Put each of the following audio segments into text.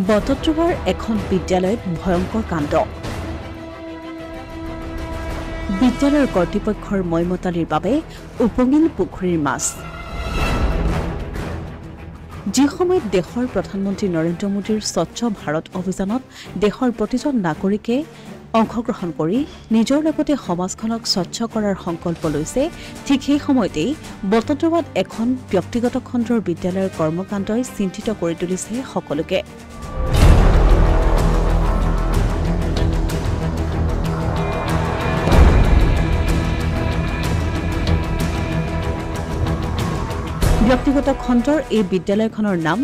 বটদ্ৰৱাৰ এখন বিদ্যালয়ত ভয়ংকৰ কাণ্ড বিদ্যালয়ৰ কৰ্তৃপক্ষৰ মইমতালিৰ বাবে উপঙিল পুখুৰীৰ মাছ যি সময়ত দেশৰ প্ৰধানমন্ত্ৰী নৰেন্দ্ৰ মোদীৰ স্বচ্ছ ভাৰত অভিযানত দেশৰ প্ৰতিজন নাগৰিকে অংশগ্ৰহণ কৰি নিজৰ লগতে সমাজখনক স্বচ্ছ কৰাৰ সংকল্প লৈছে ঠিক সেই সময়তেই বটদ্ৰৱাত এখন ব্যক্তিগত খণ্ডৰ বিদ্যালয়ৰ কৰ্মকাণ্ডই চিন্তিত কৰি তুলিছে সকলোকে ব্যক্তিগত খণ্ডৰ এই বিদ্যালয়খনৰ নাম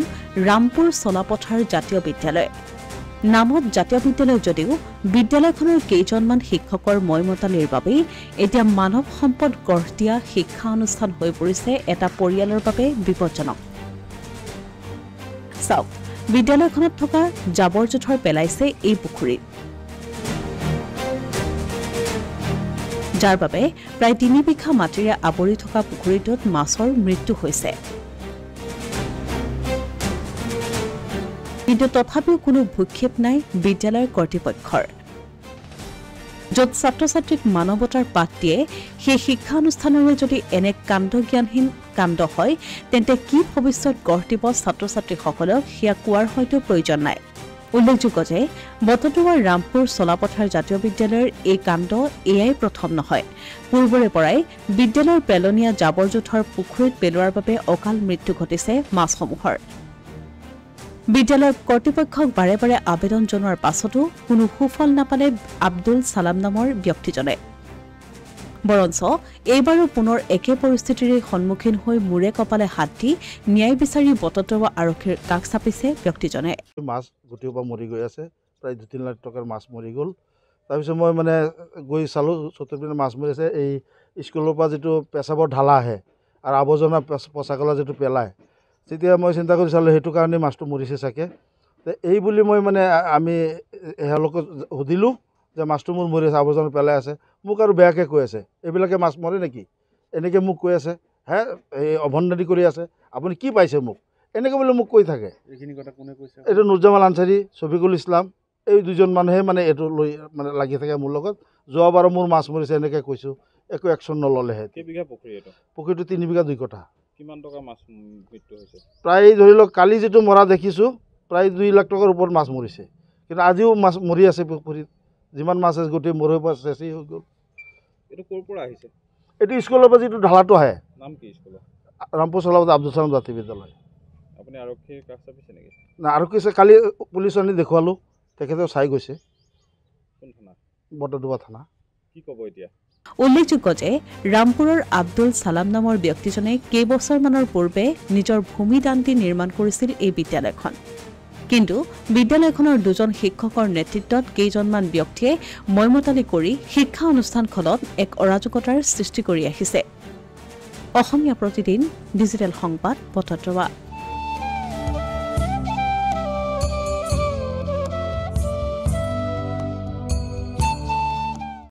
ৰামপুৰ চলাপথাৰ জাতীয় বিদ্যালয় নামত জাতীয় বিদ্যালয় যদিও বিদ্যালয়খনৰ কেইজনমান শিক্ষকৰ মইমতালিৰ বাবে এতিয়া মানৱ সম্পদ গঢ় দিয়া শিক্ষা অনুষ্ঠান হৈ পৰিছে এটা পৰিয়ালৰ বাবে বিপদজনক চাওক বিদ্যালয়খনত থকা জাবৰ জোথৰ পেলাইছে এই পুখুৰীত যাৰ বাবে প্ৰায় 3 বিঘা মাটিৰে আৱৰি থকা পুখুৰীটোত মাছৰ মৃত্যু হৈছে কিন্তু তথাপিও কোনো ভূক্ষেপ নাই বিদ্যালয়ৰ কৰ্তৃপক্ষৰ য'ত ছাত্ৰ ছাত্ৰীক মানৱতাৰ পাঠ দিয়ে সেই শিক্ষা অনুষ্ঠানৰে যদি এনে কাণ্ডজ্ঞানহীন কাণ্ড হয় তেন্তে কি ভৱিষ্যত গঢ় দিব ছাত্ৰ ছাত্ৰীসকলক সেয়া কোৱাৰ হয়তো প্ৰয়োজন নাই উল্লেখযোগ্য যে বটদ্ৰৱাৰ ৰামপুৰ চলাপথাৰ জাতীয় বিদ্যালয়ৰ এই কাণ্ড এয়াই প্ৰথম নহয় পূৰ্বৰে পৰাই বিদ্যালয়ৰ পেলনীয়া জাবৰ জোথৰ পুখুৰীত পেলোৱাৰ বাবে অকাল মৃত্যু ঘটিছে মাছসমূহৰ বিদ্যালয়ৰ কৰ্তৃপক্ষক বাৰে বাৰে আবেদন জনোৱাৰ পাছতো কোনো সুফল নাপালে আব্দুল সালাম নামৰ ব্যক্তিজনে বৰঞ্চ এইবাৰো পুনৰ একে পৰিস্থিতিৰে সন্মুখীন হৈ মূৰে কপালে হাত দি ন্যায় বিচাৰি বটদ্ৰৱা আৰক্ষীৰ কাষ চাপিছে ব্যক্তিজনে মাছ গোটেই পৰা মৰি গৈ আছে প্ৰায় 2-3 লাখ টকাৰ মাছ মৰি গ'ল তাৰপিছত মই মানে গৈ চালোঁ চতুৰ্পিনে মাছ মৰি আছে এই স্কুলৰ পৰা যিটো পেচাবৰ ঢালা আহে আৰু আৱৰ্জনা পচাকলা যিটো পেলায় তেতিয়া মই চিন্তা কৰি চালোঁ সেইটো কাৰণে মাছটো মৰিছে চাগে এই বুলি মই মানে আমি এওঁলোকক সুধিলোঁ যে মাছটো মোৰ মৰি আছে আৱৰ্জনা পেলাই আছে মোক আৰু বেয়াকৈ কৈ আছে এইবিলাকে মাছ মৰে নেকি এনেকৈ মোক কৈ আছে হে এই অভণ্ডালি কৰি আছে আপুনি কি পাইছে মোক এনেকৈ বুলি মোক কৈ থাকে এইখিনি কথা কোনে কৈছে এইটো নুৰজামাল আনচাৰী ছফিকুল ইছলাম এই দুজন মানুহে মানে এইটো লৈ মানে লাগি থাকে মোৰ লগত যোৱাবাৰো মোৰ মাছ মৰিছে এনেকৈ কৈছোঁ একো একশ্যন নল'লেহে কেইবিঘা পুখুৰী এইটো পুখুৰীটো 3 বিঘা 2 কঠা কিমান টকা মাছ মৃত্যু হৈছে প্ৰায় ধৰি লওক কালি যিটো মৰা দেখিছোঁ প্ৰায় 2 লাখ টকাৰ ওপৰত মাছ মৰিছে কিন্তু আজিও মাছ মৰি আছে পুখুৰীত যিমান মাছ আছে গোটেই মৰি পৰা চেচি হৈ গ'ল এইটো ক'ৰ পৰা আহিছে এইটো স্কুলৰ পৰা যিটো ঢালাটো আহে নাম কি স্কুলৰ ৰামপুৰ চলাপথাৰ আব্দুল সালাম জাতীয় বিদ্যালয় আপুনি আৰক্ষীৰ কাষ চাপিছে নেকি না আৰক্ষী কালি পুলিচ আনি দেখুৱালোঁ তেখেতেও চাই গৈছে কোন থানা বটদ্ৰৱা থানা কি ক'ব এতিয়া উল্লেখযোগ্য যে ৰামপুৰৰ আব্দুল সালাম নামৰ ব্যক্তিজনে কেইবছৰমানৰ পূৰ্বে নিজৰ ভূমি দান দি নিৰ্মাণ কৰিছিল এই বিদ্যালয়খন কিন্তু বিদ্যালয়খনৰ 2জন শিক্ষকৰ নেতৃত্বত কেইজনমান ব্যক্তিয়ে মইমতালি কৰি শিক্ষা অনুষ্ঠানখনত এক অৰাজকতাৰ সৃষ্টি কৰি আহিছে অসমীয়া প্ৰতিদিন ডিজিটেল সংবাদ বটদ্ৰৱা